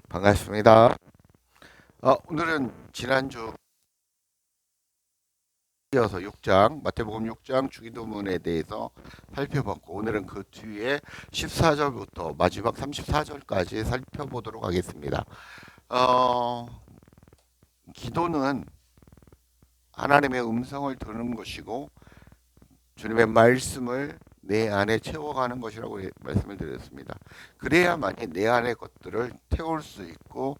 반갑습니다. 오늘은 지난주 이어서 6장, 마태복음 6장 주기도문에 대해서 살펴봤고, 오늘은 그 뒤에 14절부터 마지막 34절까지 살펴보도록 하겠습니다. 어, 기도는 하나님의 음성을 듣는 것이고, 주님의 말씀을 내 안에 채워가는 것이라고 말씀을 드렸습니다. 그래야만이 내 안의 것들을 태울 수 있고,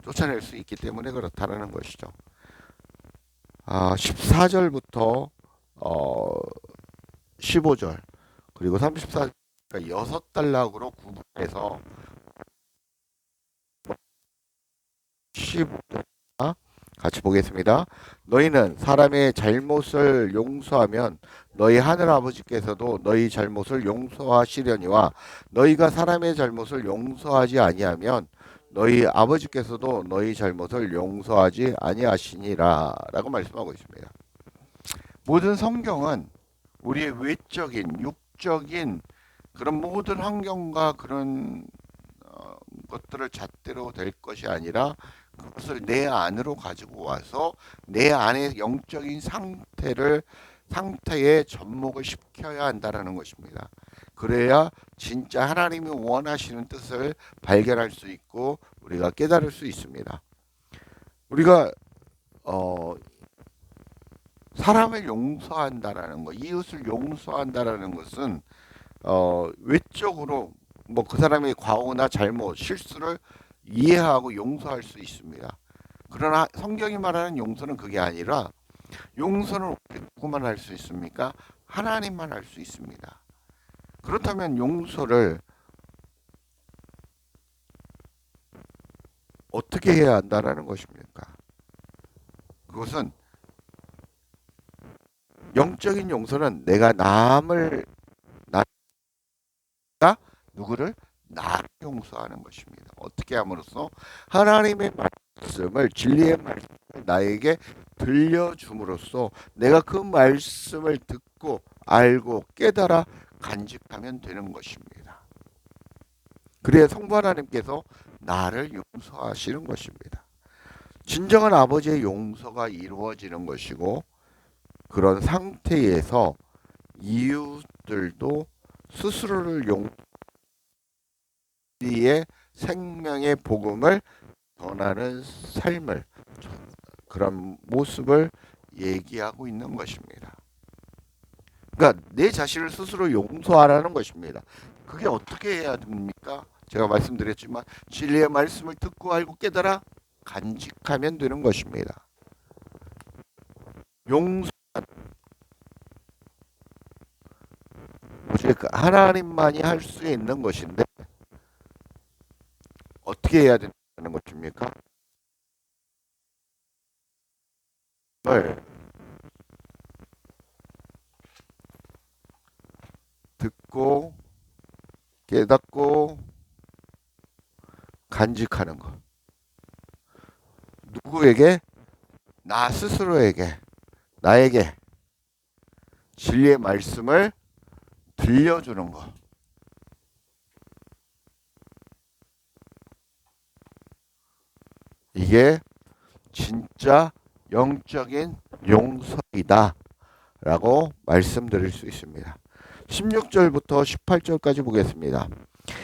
쫓아낼 수 있기 때문에 그렇다는 것이죠. 14절부터 15절 그리고 34절, 그러니까 6단락으로 구분해서 15절 같이 보겠습니다. 너희는 사람의 잘못을 용서하면 너희 하늘 아버지께서도 너희 잘못을 용서하시려니와 너희가 사람의 잘못을 용서하지 아니하면 너희 아버지께서도 너희 잘못을 용서하지 아니하시니라 라고 말씀하고 있습니다. 모든 성경은 우리의 외적인, 육적인 그런 모든 환경과 그런 것들을 잣대로 될 것이 아니라 그것을 내 안으로 가지고 와서 내 안의 영적인 상태에 접목을 시켜야 한다는 것입니다. 그래야 진짜 하나님이 원하시는 뜻을 발견할 수 있고 우리가 깨달을 수 있습니다. 우리가 사람을 용서한다라는 것, 이웃을 용서한다라는 것은 외적으로 뭐 그 사람의 과오나 잘못, 실수를 이해하고 용서할 수 있습니다. 그러나 성경이 말하는 용서는 그게 아니라 용서는 누구만 할 수 있습니까? 하나님만 할 수 있습니다. 그렇다면 용서를 어떻게 해야 한다라는 것입니까? 그것은 영적인 용서는 내가 누구를 나를 용서하는 것입니다. 어떻게 함으로써 하나님의 말씀을 진리의 말씀을 나에게 들려줌으로써 내가 그 말씀을 듣고 알고 깨달아 간직하면 되는 것입니다. 그래야 성부 하나님께서 나를 용서하시는 것입니다. 진정한 아버지의 용서가 이루어지는 것이고 그런 상태에서 이웃들도 스스로를 우리의 생명의 복음을 전하는 삶을 그런 모습을 얘기하고 있는 것입니다. 그러니까 내 자신을 스스로 용서하라는 것입니다. 그게 어떻게 해야 됩니까? 제가 말씀드렸지만 진리의 말씀을 듣고 알고 깨달아 간직하면 되는 것입니다. 용서 오직 하나님만이 할 수 있는 것인데 어떻게 해야 되는 것입니까? 을 듣고 깨닫고 간직하는 것. 누구에게? 나 스스로에게, 나에게 진리의 말씀을 들려주는 것. 이게 진짜 영적인 용서이다 라고 말씀드릴 수 있습니다. 16절부터 18절까지 보겠습니다.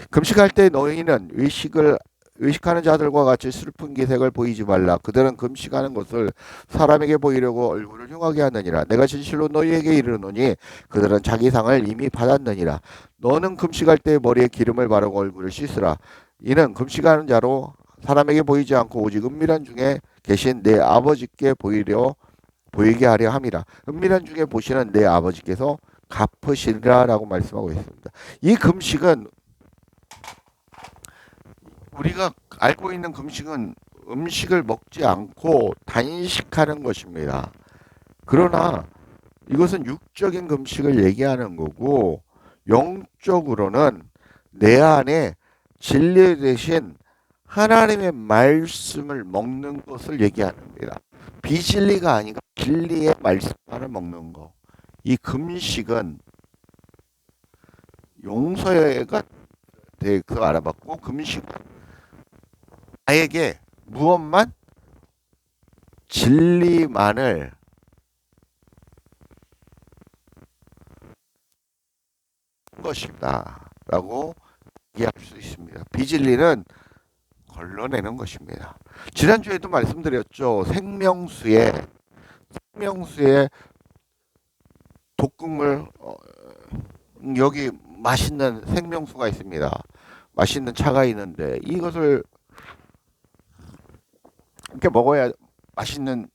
금식할 때 너희는 의식하는 자들과 같이 슬픈 기색을 보이지 말라. 그들은 금식하는 것을 사람에게 보이려고 얼굴을 흉하게 하느니라. 내가 진실로 너희에게 이르노니 그들은 자기 상을 이미 받았느니라. 너는 금식할 때 머리에 기름을 바르고 얼굴을 씻으라. 이는 금식하는 자로 사람에게 보이지 않고 오직 은밀한 중에 계신 내 아버지께 보이게 하려 함이라. 은밀한 중에 보시는 내 아버지께서 갚으시리라라고 말씀하고 있습니다. 이 금식은 우리가 알고 있는 금식은 음식을 먹지 않고 단식하는 것입니다. 그러나 이것은 육적인 금식을 얘기하는 거고 영적으로는 내 안에 진리 대신 하나님의 말씀을 먹는 것을 얘기합니다. 비진리가 아니라 진리의 말씀만을 먹는 거. 이 금식은 용서가 대해서 알아봤고 금식 나에게 무엇만? 진리만을 한 것이다 라고 이해할 수 있습니다. 비진리는 걸러내는 것입니다. 지난주에도 말씀드렸죠. 생명수에 독극물, 여기 맛있는 생명수가 있습니다. 맛있는 차가 있는데 이것을 이렇게 먹어야 맛있는,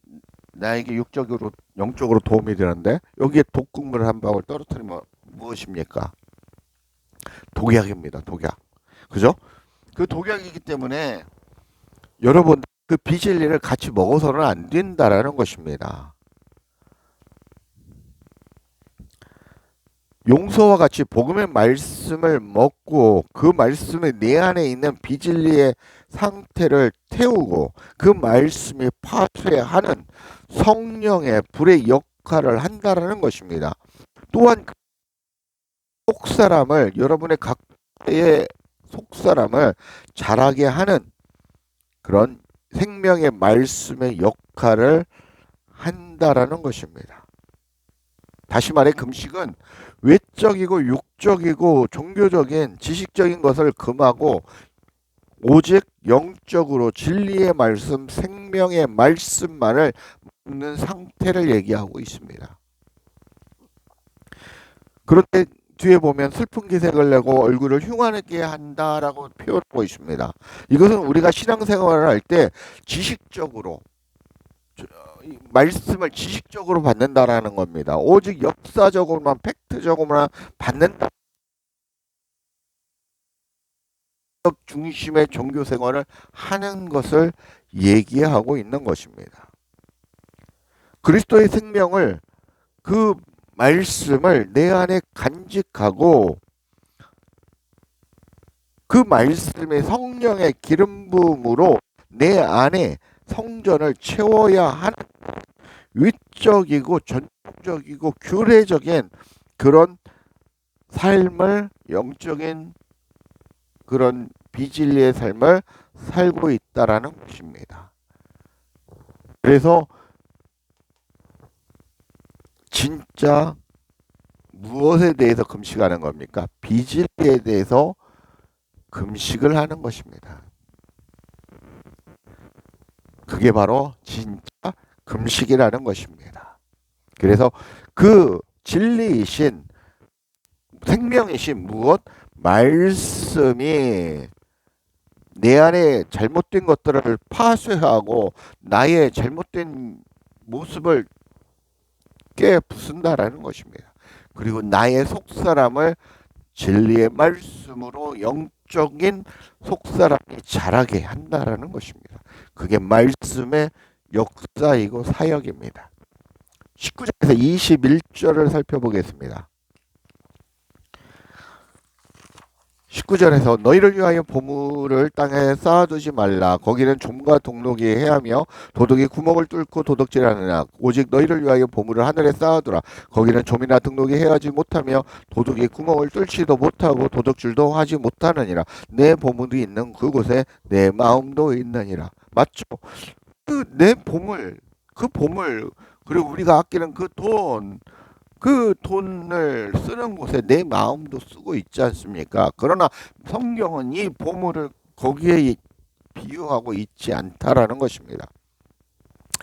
나에게 육적으로 영적으로 도움이 되는데 여기에 독극물을 한 방울 떨어뜨리면 무엇입니까? 독약입니다. 독약. 그죠? 그 독약이기 때문에 여러분 그 비진리를 같이 먹어서는 안 된다라는 것입니다. 용서와 같이 복음의 말씀을 먹고 그 말씀이 내 안에 있는 비진리의 상태를 태우고 그 말씀이 파쇄하는 성령의 불의 역할을 한다라는 것입니다. 또한 속사람을, 여러분의 각자의 속사람을 자라게 하는 그런 생명의 말씀의 역할을 한다라는 것입니다. 다시 말해 금식은 외적이고 육적이고 종교적인 지식적인 것을 금하고 오직 영적으로 진리의 말씀, 생명의 말씀만을 먹는 상태를 얘기하고 있습니다. 그런데 뒤에 보면 슬픈 기색을 내고 얼굴을 흉하게 한다라고 표현하고 있습니다. 이것은 우리가 신앙생활을 할 때 지식적으로 말씀을 지식적으로 받는다라는 겁니다. 오직 역사적으로만 팩트적으로만 받는다. 중심의 종교 생활을 하는 것을 얘기하고 있는 것입니다. 그리스도의 생명을, 그 말씀을 내 안에 간직하고 그 말씀의 성령의 기름 부음으로 내 안에 성전을 채워야 하는 위적이고 전적이고 규례적인 그런 삶을, 영적인 그런 비진리의 삶을 살고 있다라는 것입니다. 그래서 진짜 무엇에 대해서 금식하는 겁니까? 비진리에 대해서 금식을 하는 것입니다. 그게 바로 진짜 금식이라는 것입니다. 그래서 그 진리이신, 생명이신 무엇? 말씀이 내 안에 잘못된 것들을 파쇄하고 나의 잘못된 모습을 깨부순다라는 것입니다. 그리고 나의 속사람을 진리의 말씀으로 영적인 속사람이 자라게 한다라는 것입니다. 그게 말씀의 역사이고 사역입니다. 19절에서 21절을 살펴보겠습니다. 19절에서 너희를 위하여 보물을 땅에 쌓아두지 말라. 거기는 좀과 동록이 해하며 도둑이 구멍을 뚫고 도둑질하느냐. 오직 너희를 위하여 보물을 하늘에 쌓아두라. 거기는 좀이나 등록이 해하지 못하며 도둑이 구멍을 뚫지도 못하고 도둑질도 하지 못하느니라. 내 보물이 있는 그곳에 내 마음도 있느니라. 맞죠? 내 보물, 그 보물, 그리고 우리가 아끼는 그 돈을 쓰는 곳에 내 마음도 쓰고 있지 않습니까? 그러나 성경은 이 보물을 거기에 비유하고 있지 않다라는 것입니다.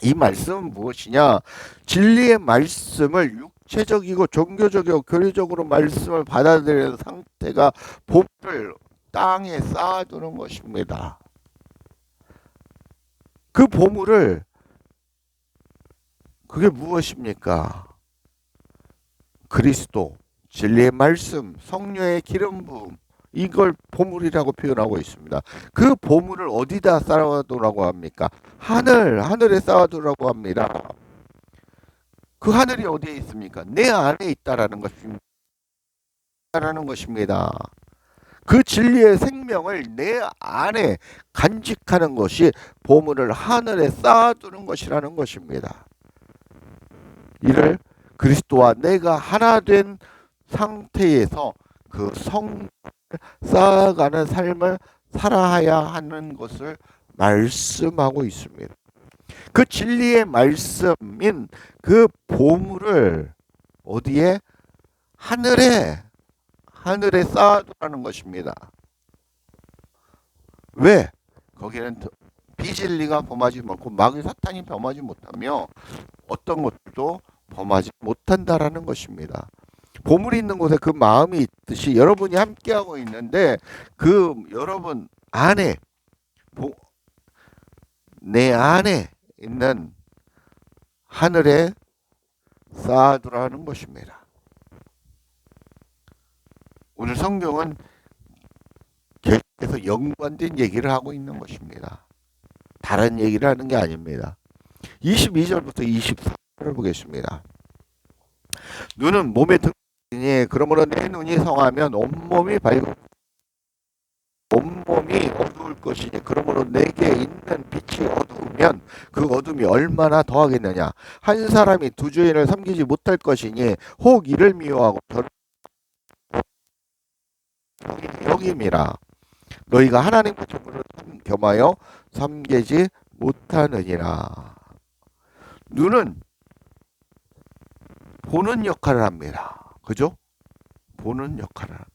이 말씀은 무엇이냐? 진리의 말씀을 육체적이고 종교적이고 교리적으로 말씀을 받아들이는 상태가 보물을 땅에 쌓아두는 것입니다. 그 보물을, 그게 무엇입니까? 그리스도, 진리의 말씀, 성령의 기름 부음, 이걸 보물이라고 표현하고 있습니다. 그 보물을 어디다 쌓아두라고 합니까? 하늘에 쌓아두라고 합니다. 그 하늘이 어디에 있습니까? 내 안에 있다라는 것입니다. 그 진리의 생명을 내 안에 간직하는 것이 보물을 하늘에 쌓아두는 것이라는 것입니다. 이를 그리스도와 내가 하나 된 상태에서 그 성을 쌓아가는 삶을 살아야 하는 것을 말씀하고 있습니다. 그 진리의 말씀인 그 보물을 어디에? 하늘에 쌓아두라는 것입니다. 왜? 거기는 비진리가 범하지 못고 마귀 사탄이 범하지 못하며 어떤 것도 범하지 못한다라는 것입니다. 보물이 있는 곳에 그 마음이 있듯이 여러분이 함께하고 있는데 그 여러분 안에 내 안에 있는 하늘에 쌓아두라는 것입니다. 오늘 성경은 계속해서 연관된 얘기를 하고 있는 것입니다. 다른 얘기를 하는 게 아닙니다. 22절부터 24절을 보겠습니다. 눈은 몸에 등이니 그러므로 내 눈이 성하면 온몸이 밝고 온몸이 어두울 것이니 그러므로 내게 있는 빛이 어두우면 그 어둠이 얼마나 더하겠느냐. 한 사람이 두 주인을 섬기지 못할 것이니 혹 이를 미워하고 저를 여김이라. 너희가 하나님과 정부를 겸하여 섬기지 못하느니라. 눈은 보는 역할을 합니다. 그죠? 보는 역할을 합니다.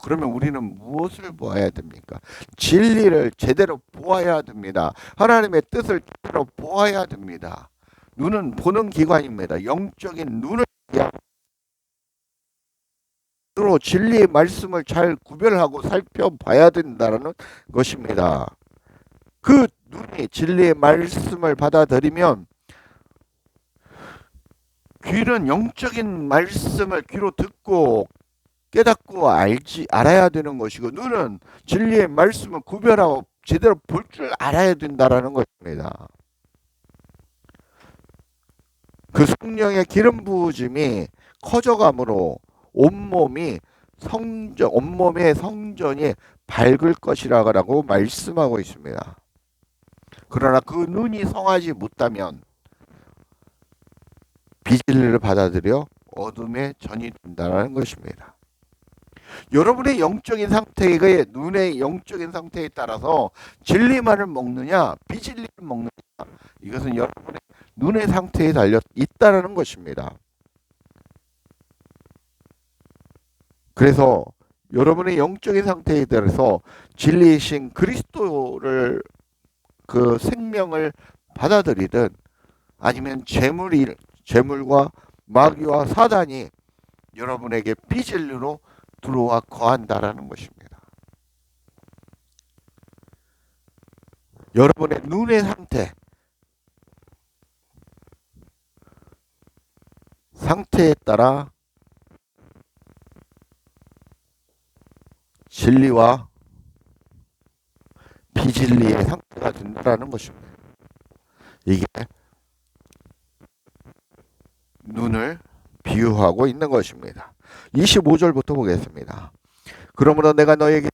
그러면 우리는 무엇을 보아야 됩니까? 진리를 제대로 보아야 됩니다. 하나님의 뜻을 제대로 보아야 됩니다. 눈은 보는 기관입니다. 영적인 눈을 로 진리의 말씀을 잘 구별하고 살펴봐야 된다는 것입니다. 그 눈이 진리의 말씀을 받아들이면 귀는 영적인 말씀을 귀로 듣고 깨닫고 알아야 되는 것이고 눈은 진리의 말씀을 구별하고 제대로 볼 줄 알아야 된다라는 것입니다. 그 성령의 기름 부으심이 커져감으로 온몸의 성전이 밝을 것이라고 말씀하고 있습니다. 그러나 그 눈이 성하지 못하면 비진리를 받아들여 어둠에 전이 된다는 것입니다. 여러분의 영적인 상태가 눈의 영적인 상태에 따라서 진리만을 먹느냐 비진리를 먹느냐 이것은 여러분의 눈의 상태에 달려 있다는 것입니다. 그래서 여러분의 영적인 상태에 따라서 진리이신 그리스도를 그 생명을 받아들이든 아니면 재물과 마귀와 사단이 여러분에게 비진리로 들어와 거한다라는 것입니다. 여러분의 눈의 상태에 따라 진리와 비진리의 상태가 된다는 것입니다. 이게 눈을 비유하고 있는 것입니다. 25절부터 보겠습니다. 그러므로 내가 너에게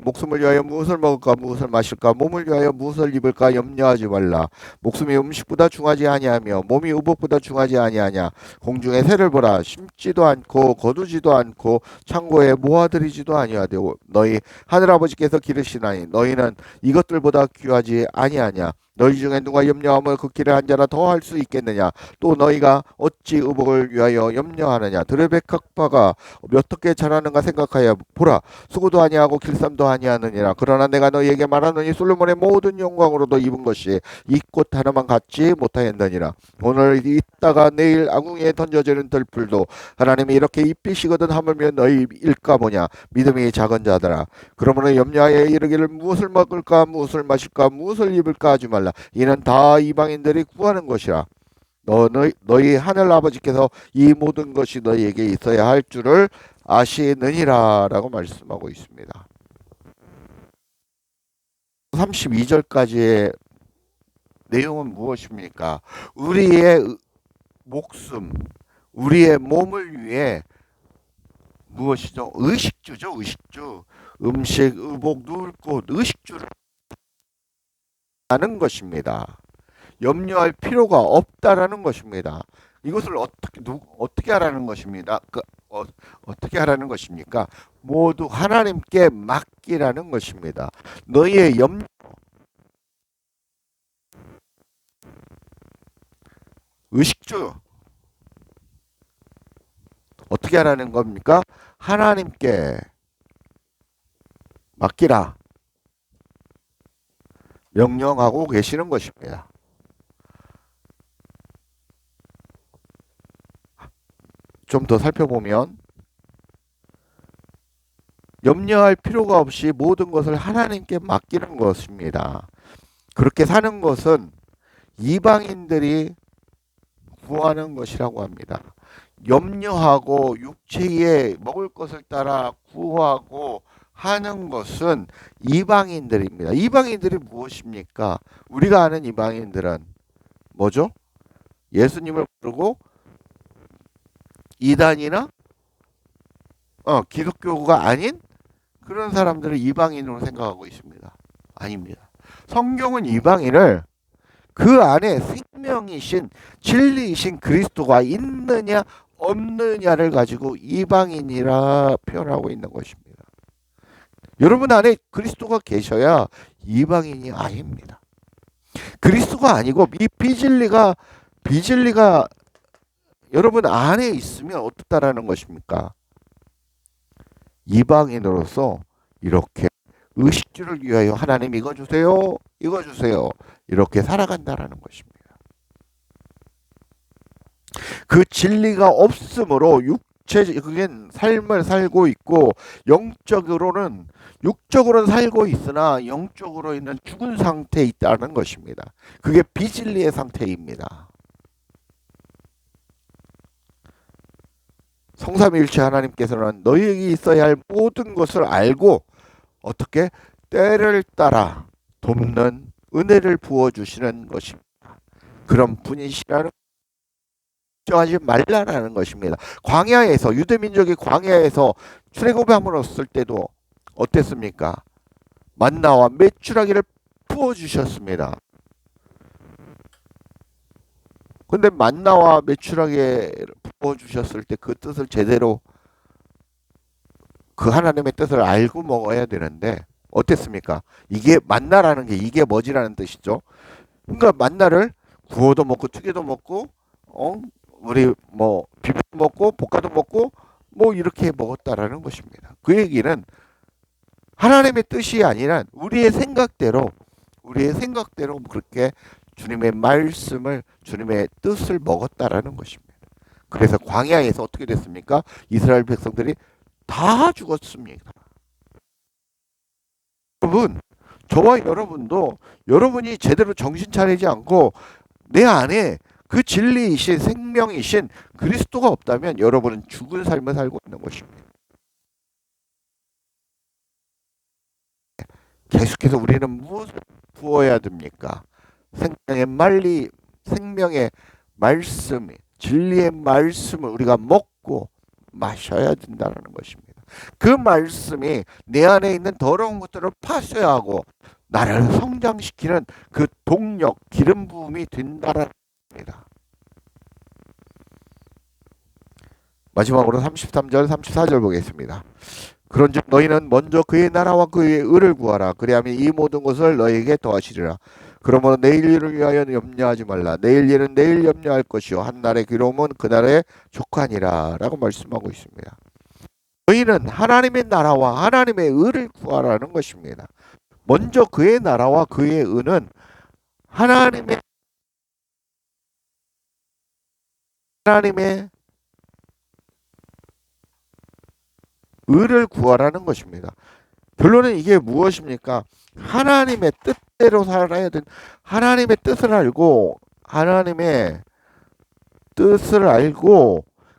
목숨을 위하여 무엇을 먹을까 무엇을 마실까 몸을 위하여 무엇을 입을까 염려하지 말라. 목숨이 음식보다 중하지 아니하며 몸이 의복보다 중하지 아니하냐. 공중의 새를 보라. 심지도 않고 거두지도 않고 창고에 모아들이지도 아니하되 너희 하늘아버지께서 기르시나니 너희는 이것들보다 귀하지 아니하냐. 너희 중에 누가 염려함을 그 길에 한 자라 더 할 수 있겠느냐. 또 너희가 어찌 의복을 위하여 염려하느냐. 들의 백합화가 어떻게 자라는가 생각하여 보라. 수고도 아니하고 길쌈도 아니하느니라. 그러나 내가 너희에게 말하노니 솔로몬의 모든 영광으로도 입은 것이 이 꽃 하나만 갖지 못하였느니라. 오늘 있다가 내일 아궁이에 던져지는 들풀도 하나님이 이렇게 입히시거든 하물며 너희 일까 보냐. 믿음이 작은 자들아. 그러므로 염려하여 이르기를 무엇을 먹을까 무엇을 마실까 무엇을 입을까 하지 말라. 이는 다 이방인들이 구하는 것이라. 너희 하늘 아버지께서 이 모든 것이 너희에게 있어야 할 줄을 아시느니라 라고 말씀하고 있습니다. 32절까지의 내용은 무엇입니까? 우리의 목숨, 우리의 몸을 위해 무엇이죠? 의식주죠. 의식주. 음식, 의복, 누울 곳, 의식주를 하는 것입니다. 염려할 필요가 없다라는 것입니다. 이것을 어떻게 하라는 것입니다. 어떻게 하라는 것입니까? 모두 하나님께 맡기라는 것입니다. 너희의 염려 의식주 어떻게 하라는 겁니까? 하나님께 맡기라 명령하고 계시는 것입니다. 좀 더 살펴보면 염려할 필요가 없이 모든 것을 하나님께 맡기는 것입니다. 그렇게 사는 것은 이방인들이 구하는 것이라고 합니다. 염려하고 육체에 먹을 것을 따라 구하고 하는 것은 이방인들입니다. 이방인들이 무엇입니까? 우리가 아는 이방인들은 뭐죠? 예수님을 모르고 이단이나 기독교가 아닌 그런 사람들을 이방인으로 생각하고 있습니다. 아닙니다. 성경은 이방인을 그 안에 생명이신 진리이신 그리스도가 있느냐 없느냐를 가지고 이방인이라 표현하고 있는 것입니다. 여러분 안에 그리스도가 계셔야 이방인이 아닙니다. 그리스도가 아니고 이 비진리가 여러분 안에 있으면 어떻다라는 것입니까? 이방인으로서 이렇게 의식주를 위하여 하나님 이거 주세요, 이거 주세요 이렇게 살아간다라는 것입니다. 그 진리가 없으므로 육체적인 삶을 살고 있고 영적으로는 육적으로는 살고 있으나 영적으로는 죽은 상태에 있다는 것입니다. 그게 비진리의 상태입니다. 성삼위일체 하나님께서는 너희에게 있어야 할 모든 것을 알고 어떻게 때를 따라 돕는 은혜를 부어주시는 것입니다. 그런 분이시라는 걱정하지 말라라는 것입니다. 광야에서 유대민족이 광야에서 출애굽함으로쓸 때도 어땠습니까? 만나와 메추라기를 부어주셨습니다. 근데 만나와 메추라기를 부어주셨을 때 그 뜻을 제대로 그 하나님의 뜻을 알고 먹어야 되는데 어땠습니까? 이게 만나라는 게 이게 뭐지라는 뜻이죠. 그러니까 만나를 구워도 먹고 튀겨도 먹고 우리 뭐 비벼 먹고 볶아도 먹고 뭐 이렇게 먹었다라는 것입니다. 그 얘기는 하나님의 뜻이 아니라 우리의 생각대로 그렇게 주님의 말씀을 주님의 뜻을 먹었다라는 것입니다. 그래서 광야에서 어떻게 됐습니까? 이스라엘 백성들이 다 죽었습니다. 여러분, 저와 여러분도 여러분이 제대로 정신 차리지 않고 내 안에 그 진리이신 생명이신 그리스도가 없다면 여러분은 죽은 삶을 살고 있는 것입니다. 계속해서 우리는 무엇을 부어야 됩니까? 생명의 말씀, 진리의 말씀을 우리가 먹고 마셔야 된다는 것입니다. 그 말씀이 내 안에 있는 더러운 것들을 파쇄야 하고 나를 성장시키는 그 동력, 기름 부음이 된다는 겁니다. 마지막으로 33절, 34절 보겠습니다. 그런즉 너희는 먼저 그의 나라와 그의 의를 구하라. 그리하면 이 모든 것을 너희에게 더하시리라. 그러므로 내일 일을 위하여 염려하지 말라. 내일 일은 내일 염려할 것이요 한날의 괴로움은 그날의 족하니라 라고 말씀하고 있습니다. 너희는 하나님의 나라와 하나님의 의를 구하라는 것입니다. 먼저 그의 나라와 그의 의는 하나님의 의를 구하라는 것입니다. 결론은 이게 무엇입니까? 하나님의 뜻대로 살아야 된 하나님의 뜻을 알고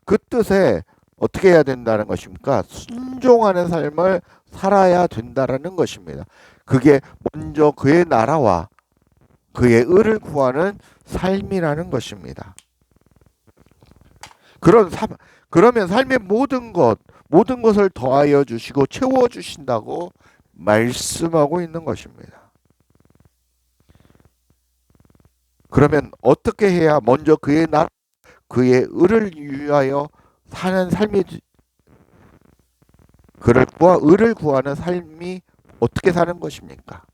그 뜻에 어떻게 해야 된다는 것입니까? 순종하는 삶을 살아야 된다는 것입니다. 그게 먼저 그의 나라와 그의 의를 구하는 삶이라는 것입니다. 그러면 삶의 모든 것을 더하여 주시고 채워 주신다고 말씀하고 있는 것입니다. 그러면 어떻게 해야 먼저 그의 의를 위하여 사는 삶이 의를 구하는 삶이 어떻게 사는 것입니까?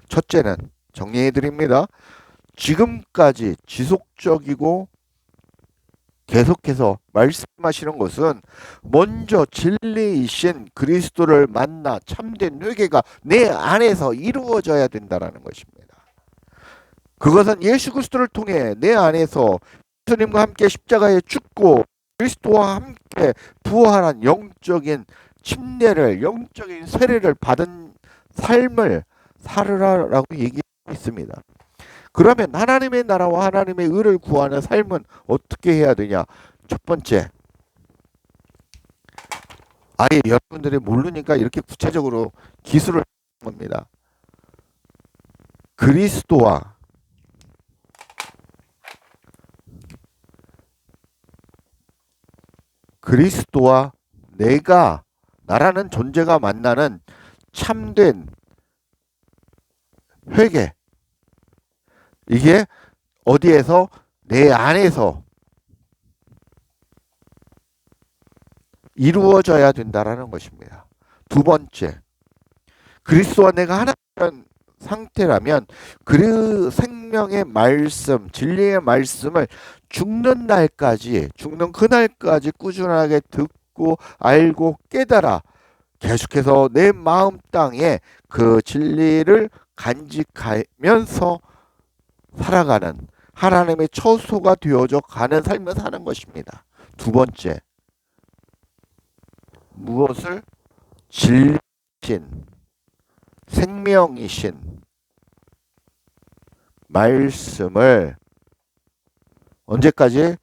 첫째는 정리해 드립니다. 지금까지 지속적이고 계속해서 말씀하시는 것은 먼저 진리이신 그리스도를 만나 참된 회개가 내 안에서 이루어져야 된다는 것입니다. 그것은 예수 그리스도를 통해 내 안에서 예수님과 함께 십자가에 죽고 그리스도와 함께 부활한 영적인 침례를, 영적인 세례를 받은 삶을 살으라라고 얘기하고 있습니다. 그러면 하나님의 나라와 하나님의 의를 구하는 삶은 어떻게 해야 되냐? 첫 번째, 아예 여러분들이 모르니까 이렇게 구체적으로 기술을 하는 겁니다. 그리스도와 내가, 나라는 존재가 만나는 참된 회개. 이게 어디에서? 내 안에서 이루어져야 된다라는 것입니다. 두 번째, 그리스도와 내가 하나라는 상태라면 그 생명의 말씀, 진리의 말씀을 죽는 날까지, 죽는 그날까지 꾸준하게 듣고 알고 깨달아 계속해서 내 마음 땅에 그 진리를 간직하면서 살아가는 하나님의 처소가 되어져 가는 삶을 사는 것입니다. 두 번째, 무엇을? 진리신, 생명이신 말씀을 언제까지?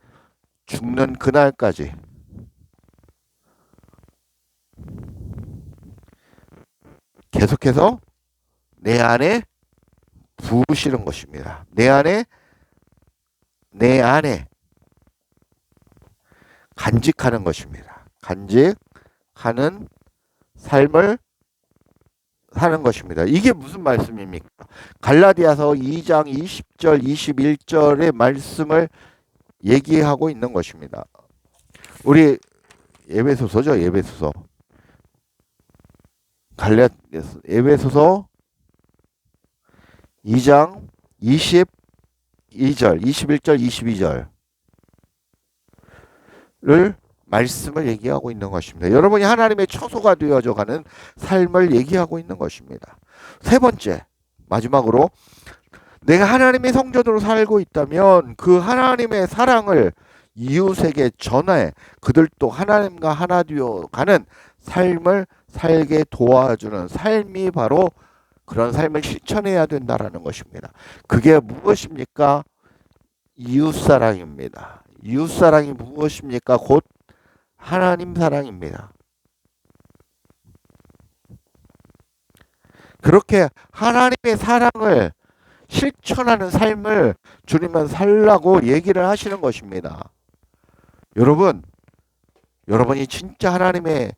죽는 그날까지 계속해서 내 안에 부으시는 것입니다. 내 안에 간직하는 것입니다. 간직하는 삶을 사는 것입니다. 이게 무슨 말씀입니까? 갈라디아서 2장 20절, 21절의 말씀을 얘기하고 있는 것입니다. 우리 에베소서죠, 에베소서. 에베소서 2장 22절, 21절, 22절을 말씀을 얘기하고 있는 것입니다. 여러분이 하나님의 처소가 되어져 가는 삶을 얘기하고 있는 것입니다. 세 번째, 마지막으로 내가 하나님의 성전으로 살고 있다면 그 하나님의 사랑을 이웃에게 전해 그들도 하나님과 하나 되어 가는 삶을 살게 도와주는 삶이 바로 그런 삶을 실천해야 된다라는 것입니다. 그게 무엇입니까? 이웃사랑입니다. 이웃사랑이 무엇입니까? 곧 하나님 사랑입니다. 그렇게 하나님의 사랑을 실천하는 삶을 주님은 살라고 얘기를 하시는 것입니다. 여러분이 진짜 하나님의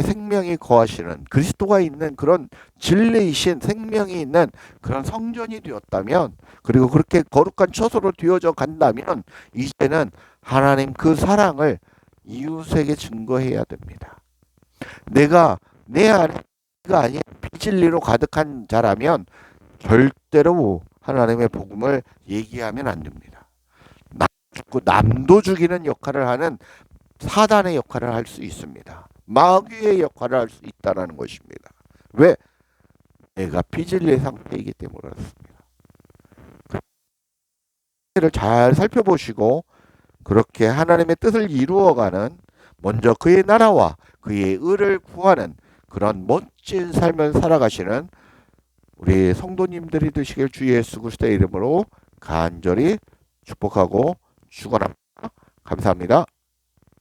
생명이 거하시는 그리스도가 있는 그런 진리이신 생명이 있는 그런 성전이 되었다면, 그리고 그렇게 거룩한 처소로 되어져 간다면 이제는 하나님 그 사랑을 이웃에게 증거해야 됩니다. 내가 내 안에가 아닌 비진리로 가득한 자라면 절대로 하나님의 복음을 얘기하면 안 됩니다. 남도 죽이는 역할을 하는 사단의 역할을 할 수 있습니다. 마귀의 역할을 할 수 있다는 것입니다. 왜? 내가 비진리의 상태이기 때문에 그렇습니다. 그를 잘 살펴보시고 그렇게 하나님의 뜻을 이루어가는, 먼저 그의 나라와 그의 의를 구하는 그런 멋진 삶을 살아가시는 우리 성도님들이 되시길 주 예수 그리스도의 이름으로 간절히 축복하고 축원합니다. 감사합니다.